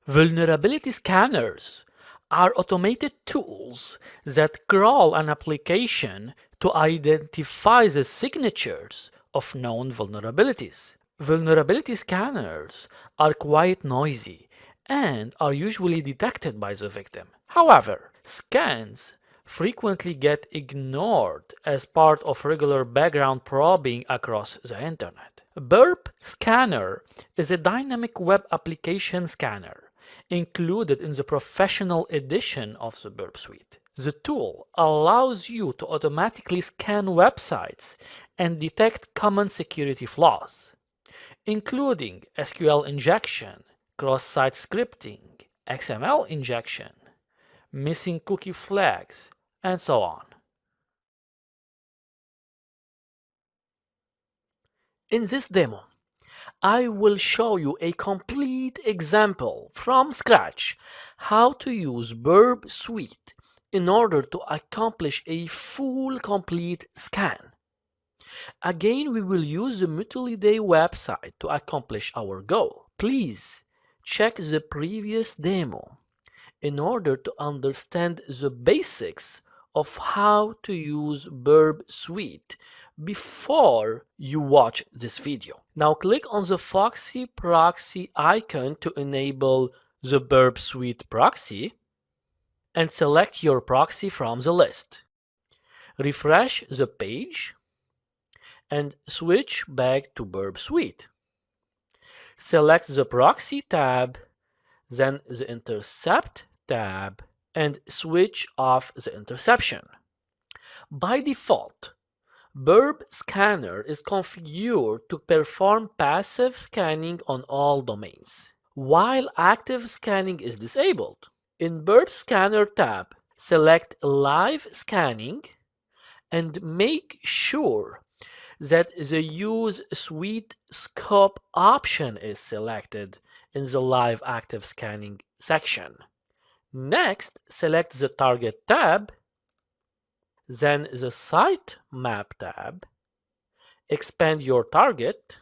Vulnerability scanners are automated tools that crawl an application to identify the signatures of known vulnerabilities. Vulnerability scanners are quite noisy and are usually detected by the victim. However, scans frequently get ignored as part of regular background probing across the internet. Burp Scanner is a dynamic web application scanner included in the professional edition of the Burp Suite. The tool allows you to automatically scan websites and detect common security flaws, including SQL injection, cross-site scripting, XML injection, missing cookie flags, and so on. In this demo, I will show you a complete example from scratch how to use Burp Suite in order to accomplish a full complete scan. Again, we will use the Mutually website to accomplish our goal. Please check the previous demo in order to understand the basics of how to use Burp Suite before you watch this video. Now click on the Foxy proxy icon to enable the Burp Suite proxy and select your proxy from the list. Refresh the page and switch back to Burp Suite. Select the Proxy tab, then the Intercept tab, and switch off the interception. By default, Burp Scanner is configured to perform passive scanning on all domains, while active scanning is disabled. In Burp Scanner tab, select Live Scanning and make sure that the Use Suite Scope option is selected in the Live Active Scanning section. Next, select the Target tab, then the Sitemap tab, expand your target.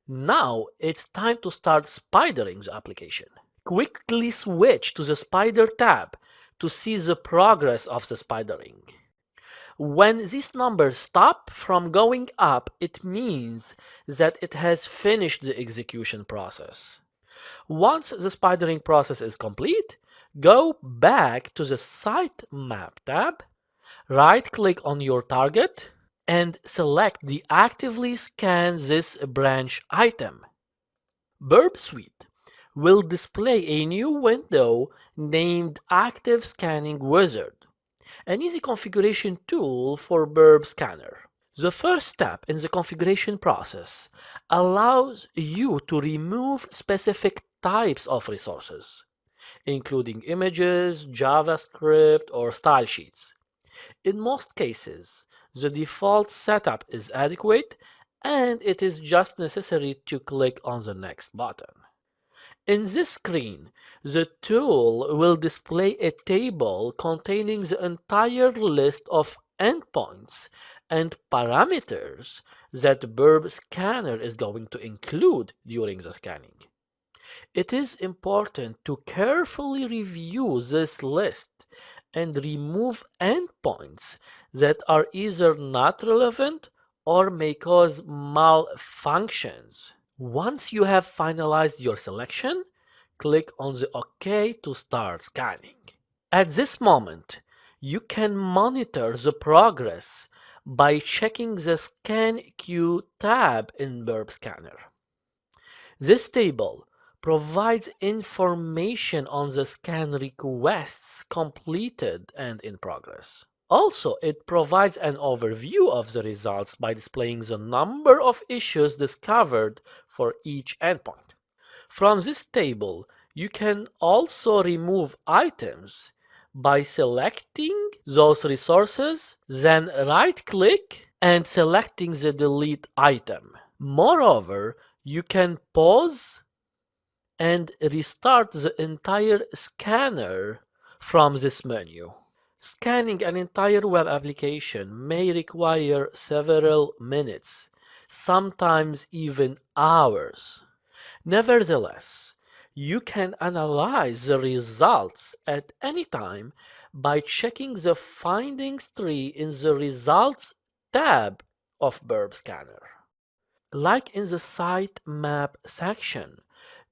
Now it's time to start spidering the application. Quickly switch to the Spider tab to see the progress of the spidering. When these numbers stop from going up, it means that it has finished the execution process. Once the spidering process is complete, go back to the Sitemap tab, right-click on your target, and select the Actively Scan This Branch item. Burp Suite will display a new window named Active Scanning Wizard, an easy configuration tool for Burp Scanner. The first step in the configuration process allows you to remove specific types of resources, including images, JavaScript, or style sheets. In most cases, the default setup is adequate and it is just necessary to click on the next button. In this screen, the tool will display a table containing the entire list of endpoints and parameters that Burp Scanner is going to include during the scanning. It is important to carefully review this list and remove endpoints that are either not relevant or may cause malfunctions. Once you have finalized your selection, click on the OK to start scanning. At this moment, you can monitor the progress by checking the Scan Queue tab in Burp Scanner. This table provides information on the scan requests completed and in progress. Also, it provides an overview of the results by displaying the number of issues discovered for each endpoint. From this table, you can also remove items by selecting those resources, then right-click and selecting the delete item. Moreover, you can pause and restart the entire scanner from this menu. Scanning an entire web application may require several minutes, sometimes even hours. Nevertheless, You can analyze the results at any time by checking the findings tree in the Results tab of Burp Scanner. Like in the Sitemap section,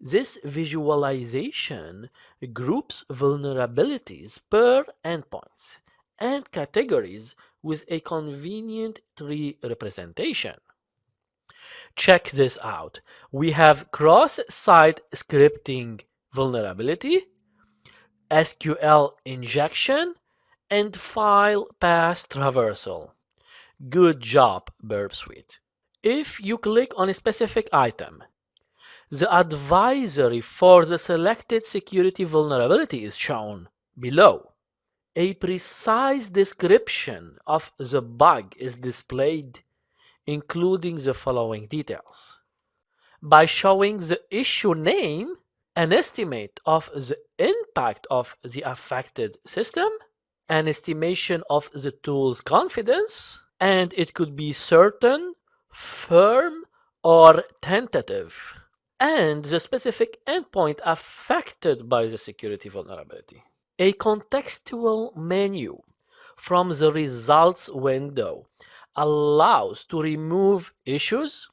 this visualization groups vulnerabilities per endpoints and categories with a convenient tree representation. Check this out. We have cross-site scripting vulnerability, SQL injection, and file path traversal. Good job, Burp Suite. If you click on a specific item, the advisory for the selected security vulnerability is shown below. A precise description of the bug is displayed, including the following details. By showing the issue name, an estimate of the impact of the affected system, an estimation of the tool's confidence, and it could be certain, firm, or tentative, and the specific endpoint affected by the security vulnerability. A contextual menu from the results window allows to remove issues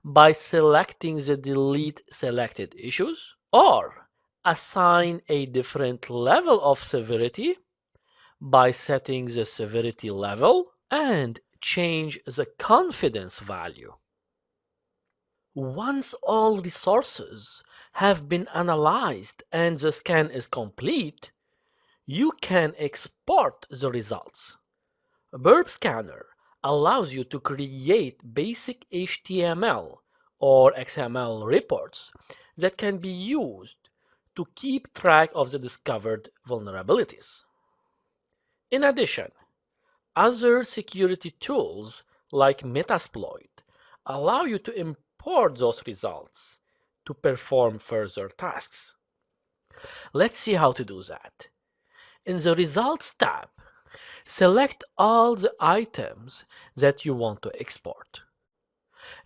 by selecting the delete selected issues, or assign a different level of severity by setting the severity level and change the confidence value. Once all resources have been analyzed and the scan is complete, you can export the results. Burp Scanner allows you to create basic HTML or XML reports that can be used to keep track of the discovered vulnerabilities. In addition, other security tools like Metasploit allow you to import those results to perform further tasks. Let's see how to do that. In the Results tab, select all the items that you want to export.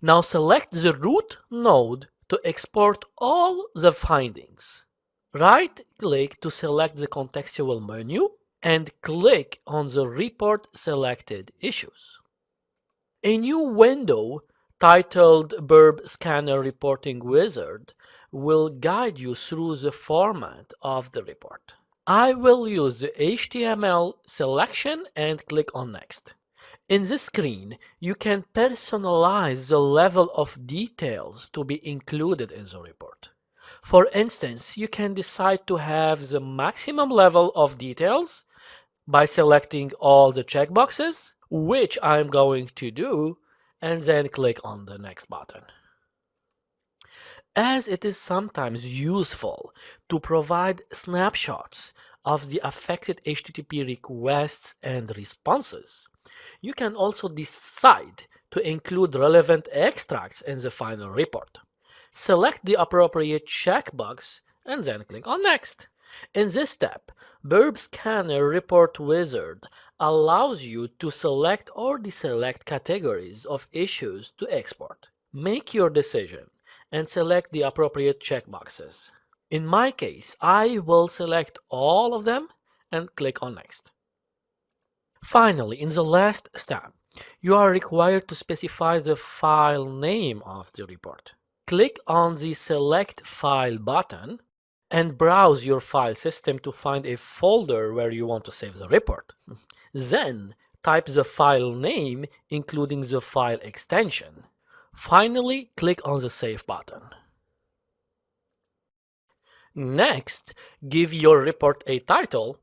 Now select the root node to export all the findings. Right-click to select the contextual menu and click on the Report Selected Issues. A new window titled Burp Scanner Reporting Wizard will guide you through the format of the report. I will use the HTML selection and click on Next. In this screen, you can personalize the level of details to be included in the report. For instance, you can decide to have the maximum level of details by selecting all the checkboxes, which I'm going to do, and then click on the Next button. As it is sometimes useful to provide snapshots of the affected HTTP requests and responses, you can also decide to include relevant extracts in the final report. Select the appropriate checkbox and then click on Next. In this step, Burp Scanner Report Wizard allows you to select or deselect categories of issues to export. Make your decision and select the appropriate checkboxes. In my case, I will select all of them and click on Next. Finally, in the last step, you are required to specify the file name of the report. Click on the Select File button and browse your file system to find a folder where you want to save the report. Then, type the file name, including the file extension. Finally, click on the Save button. Next, give your report a title.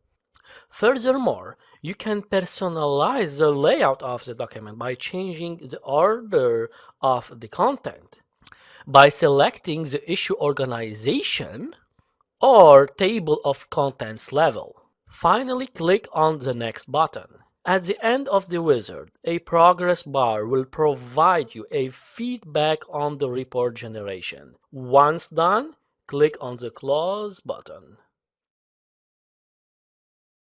Furthermore, you can personalize the layout of the document by changing the order of the content, by selecting the issue organization or table of contents level. Finally, click on the Next button. At the end of the wizard, a progress bar will provide you a feedback on the report generation. Once done, click on the Close button.